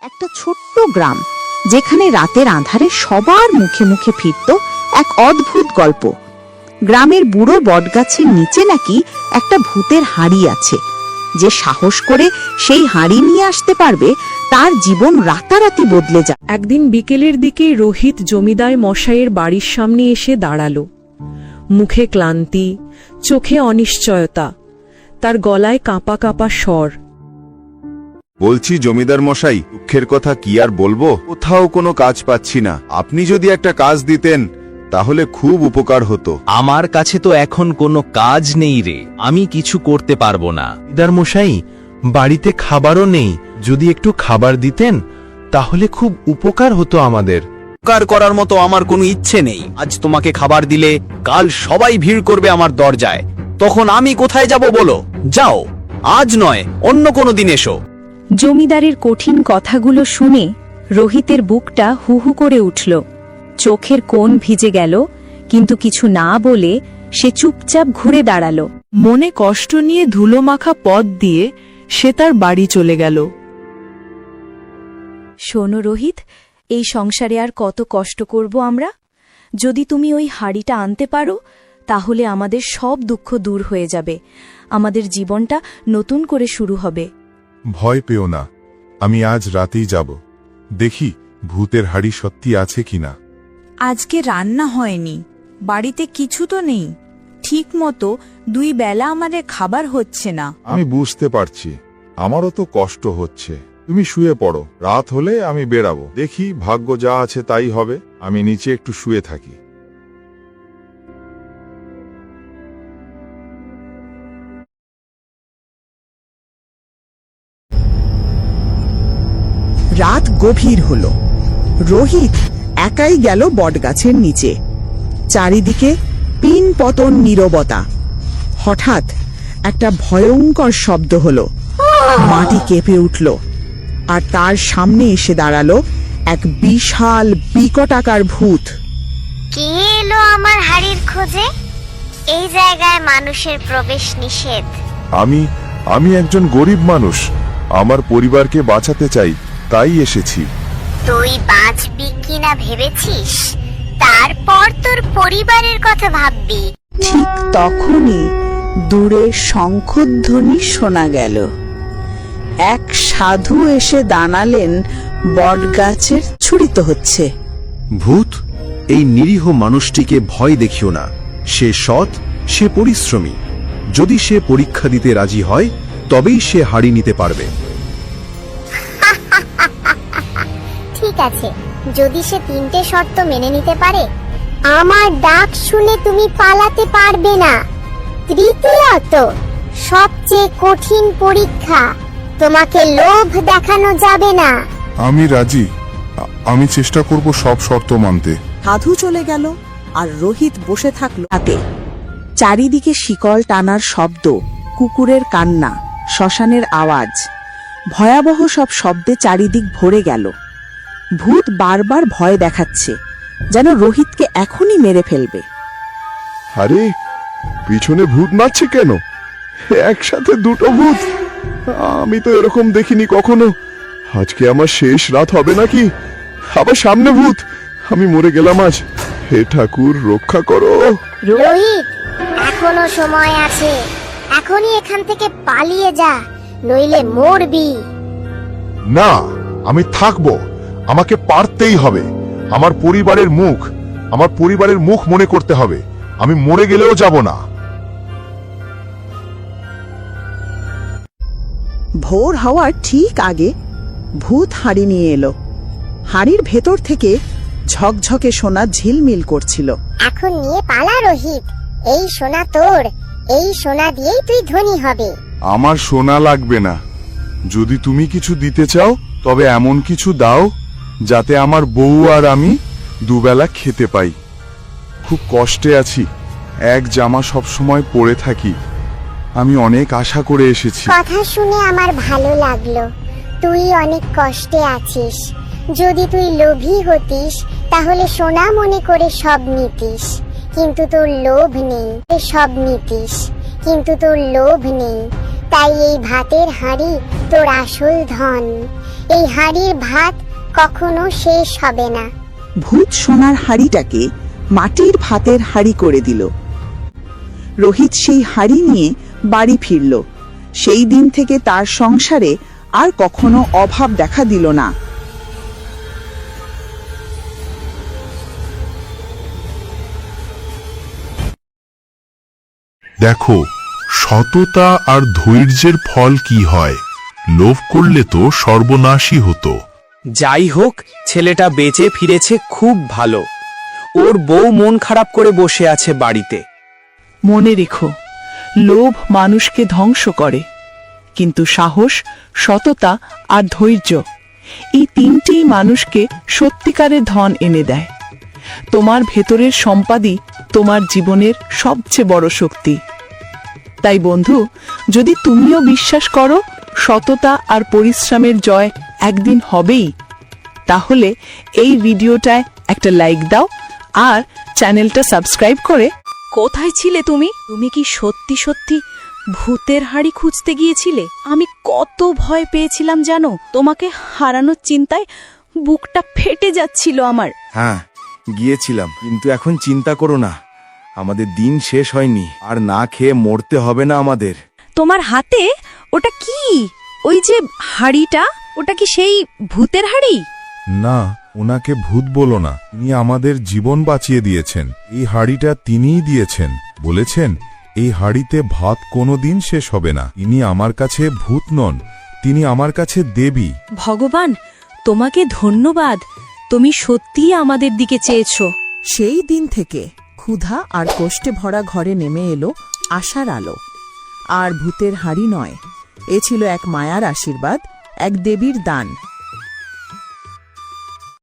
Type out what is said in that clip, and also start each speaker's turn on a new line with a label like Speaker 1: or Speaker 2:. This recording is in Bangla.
Speaker 1: একটা ছোট্ট গ্রাম যেখানে রাতের আঁধারে সবার মুখে মুখে ফিরত এক অদ্ভুত গল্প। গ্রামের বুড়ো বটগাছের নিচে নাকি একটা ভূতের হাঁড়ি আছে। যে সাহস করে সেই হাঁড়ি নিয়ে আসতে পারবে তার জীবন রাতারাতি বদলে যায়।
Speaker 2: একদিন বিকেলের দিকে রোহিত জমিদার মশাইয়ের বাড়ির সামনে এসে দাঁড়ালো। মুখে ক্লান্তি, চোখে অনিশ্চয়তা, তার গলায় কাঁপা কাঁপা স্বর।
Speaker 3: বলছি জমিদার মশাই, দুঃখের কথা কি আর বলবো, কোথাও কোনো কাজ পাচ্ছি না। আপনি যদি একটা কাজ দিতেন তাহলে খুব উপকার হতো।
Speaker 4: আমার কাছে তো এখন কোনো কাজ নেই রে, আমি কিছু করতে পারবো না।
Speaker 5: জমিদার মশাই, বাড়িতে খাবারও নেই, যদি একটু খাবার দিতেন তাহলে খুব উপকার হতো আমাদের।
Speaker 4: উপকার করার মতো আমার কোনো ইচ্ছে নেই। আজ তোমাকে খাবার দিলে কাল সবাই ভিড় করবে আমার দরজায়, তখন আমি কোথায় যাব বলো? যাও, আজ নয় অন্য কোনো দিন এসো।
Speaker 1: জমিদারের কঠিন কথাগুলো শুনে রোহিতের বুকটা হু হু করে উঠল। চোখের কোণ ভিজে গেল, কিন্তু কিছু না বলে সে চুপচাপ ঘুরে দাঁড়ালো।
Speaker 2: মনে কষ্ট নিয়ে ধুলো মাখা পথ দিয়ে সে তার বাড়ি চলে গেল।
Speaker 1: শোনো রোহিত, এই সংসারে আর কত কষ্ট করব আমরা? যদি তুমি ওই হাড়িটা আনতে পারো তাহলে আমাদের সব দুঃখ দূর হয়ে যাবে, আমাদের জীবনটা নতুন করে শুরু হবে।
Speaker 6: ভয় পেও না, আমি আজ রাতেই যাব, দেখি ভূতের হাড়ি সত্যি আছে কিনা।
Speaker 7: আজকে রান্না হয়নি, বাড়িতে কিছু তো নেই, ঠিক মতো 2 বেলা আমাদের খাবার হচ্ছে না।
Speaker 6: আমি বুঝতে পারছি, আমারও তো কষ্ট হচ্ছে। তুমি শুয়ে পড়ো, রাত হলে আমি বেরাবো, দেখি ভাগ্য যা আছে তাই হবে। আমি নিচে একটু শুয়ে থাকি।
Speaker 8: রাত গভীর হল। রোহিত একাই গেল বটগাছের নিচে। চারিদিকে পিন পতন নীরবতা। হঠাৎ একটা ভয়ঙ্কর শব্দ হলো, মাটি কেঁপে উঠল, আর তার সামনে এসে দাঁড়ালো এক বিশাল বিকটাকার ভূত।
Speaker 9: কে এলো আমার হাড়ির খোঁজে? এই জায়গায় মানুষের প্রবেশ নিষেধ।
Speaker 6: আমি একজন গরিব মানুষ, আমার পরিবারকে বাঁচাতে চাই, তাই এসেছি।
Speaker 9: তুই বাঁচবি কিনা ভেবেছিস? তারপর তোর পরিবারের কথা ভাববি।
Speaker 1: ঠিক তখনই দূরে শঙ্খধ্বনি শোনা গেল। এক সাধু এসে দাঁড়ালেন বটগাছের। ছুরিত হচ্ছে।
Speaker 3: ভূত, এই নিরীহ মানুষটিকে ভয় দেখিও না। সে সৎ, সে পরিশ্রমী। যদি সে পরীক্ষা দিতে রাজি হয় তবেই সে হাড়ি নিতে পারবে।
Speaker 9: ঠিক আছে, যদি সে 3টে শর্ত মেনে নিতে পারে। আমার ডাক শুনে তুমি পালাতে পারবে না। তৃতীয়ত, সবচেয়ে কঠিন পরীক্ষা, তোমাকে লোভ দেখানো যাবে না।
Speaker 6: আমি রাজি, আমি চেষ্টা করব সব শর্ত মানতে।
Speaker 8: সাধু চলে গেল আর রোহিত বসে থাকলো হাতে। চারিদিকে শিকল টানার শব্দ, কুকুরের কান্না, শ্মশানের আওয়াজ, ভয়াবহ সব শব্দে চারিদিক ভরে গেল। ভূত বারবার ভয় দেখাচ্ছে, যেন রোহিতকে এখনই মেরে ফেলবে।
Speaker 6: আরে, পিছনে ভূত নাচছে কেন? একসাথে 2টো ভূত! আমি তো এরকম দেখিনি কখনো। আজকে আমার শেষ রাত হবে নাকি? আবার সামনে ভূত! আমি মরে গেলাম আজ। হে ঠাকুর, রক্ষা করো।
Speaker 9: রোহিত, এখনো সময় আছে। এখনই এখান থেকে পালিয়ে যা, নইলে মরবি।
Speaker 6: না, আমি থাকবো, আমাকে পারতেই হবে। আমার পরিবারের মুখ মনে করতে হবে। আমি মরে গেলেও যাব না।
Speaker 8: ভোর হওয়ার ঠিক আগে ভূত হাঁড়ি নিয়ে এলো। হাঁড়ির ভেতর থেকে ঝকঝকে সোনা ঝিলমিল করছিল।
Speaker 9: এখন নিয়ে পালা রোহিত, এই সোনা তোর। এই সোনা দিয়েই তুই ধনী হবে।
Speaker 6: আমার সোনা লাগবে না। যদি তুমি কিছু দিতে চাও তবে এমন কিছু দাও যাতে আমার বউ আর আমি 2 বেলা খেতে পাই। খুব কষ্টে আছি, এক জামা সব সময় পরে থাকি। আমি অনেক আশা করে এসেছি।
Speaker 9: কথা শুনে আমার ভালো লাগলো। তুই অনেক কষ্টে আছিস। যদি তুই লোভী হতিস তাহলে সোনা মনে করে সব নিতিস, কিন্তু তোর লোভ নেই। সব নিতিস, কিন্তু তোর লোভ নেই। তাই এই ভাতের হাঁড়ি তোর আসল ধন। এই হাড়ির ভাত কখনো শেষ হবে না।
Speaker 8: ভূত সোনার হাড়িটাকে মাটির ভাতের হাড়ি করে দিল। রোহিত সেই হাড়ি নিয়ে বাড়ি ফিরল। সেই দিন থেকে তার সংসারে আর কখনো অভাব দেখা দিল না।
Speaker 6: দেখো, সততা আর ধৈর্যের ফল কি হয়। লোভ করলে তো সর্বনাশই হতো।
Speaker 4: যাই হোক, ছেলেটা বেঁচে ফিরেছে, খুব ভালো। ওর বউ মন খারাপ করে বসে আছে বাড়িতে।
Speaker 2: মনে রেখো, লোভ মানুষকে ধ্বংস করে, কিন্তু সাহস, সততা আর ধৈর্য এই তিনটেই মানুষকে সত্যিকারের ধন এনে দেয়। তোমার ভেতরের সম্পাদই তোমার জীবনের সবচেয়ে বড় শক্তি। তাই বন্ধু, যদি তুমিও বিশ্বাস করো সততা আর পরিশ্রমের জয় একদিন হবেই, তাহলে এই ভিডিওটায় একটা লাইক দাও আর চ্যানেলটা সাবস্ক্রাইব করে।
Speaker 10: কোথায় ছিলে তুমি? তুমি কি সত্যি সত্যি ভূতের হাড়ি খুঁজতে গিয়েছিলে? আমি কত ভয় পেয়েছিলাম জানো, তোমাকে হারানোর চিন্তায় বুকটা ফেটে যাচ্ছিল আমার।
Speaker 3: হ্যাঁ, গিয়েছিলাম, কিন্তু এখন চিন্তা করো না, আমাদের দিন শেষ হয়নি, আর না খেয়ে মরতে হবে না আমাদের।
Speaker 10: তোমার হাতে ওটা কি? ওই যে হাড়িটা, ওটা কি সেই ভূতের হাড়ি?
Speaker 6: না, ওনাকে ভূত বলো না, তিনি আমাদের জীবন বাঁচিয়ে দিয়েছেন। এই হাড়িটা তিনিই দিয়েছেন, বলেছেন এই হাড়িতে ভাত কোনোদিন শেষ হবে না। তিনি আমার কাছে ভূত নন, তিনি আমার কাছে দেবী।
Speaker 10: ভগবান, তোমাকে ধন্যবাদ, তুমি সত্যিই আমাদের দিকে চেয়েছো।
Speaker 8: সেই দিন থেকে ক্ষুধা আর কষ্টে ভরা ঘরে নেমে এলো আশার আলো। আর ভূতের হাড়ি নয়, এ ছিল এক মায়ার আশীর্বাদ, এক দেবীর দান।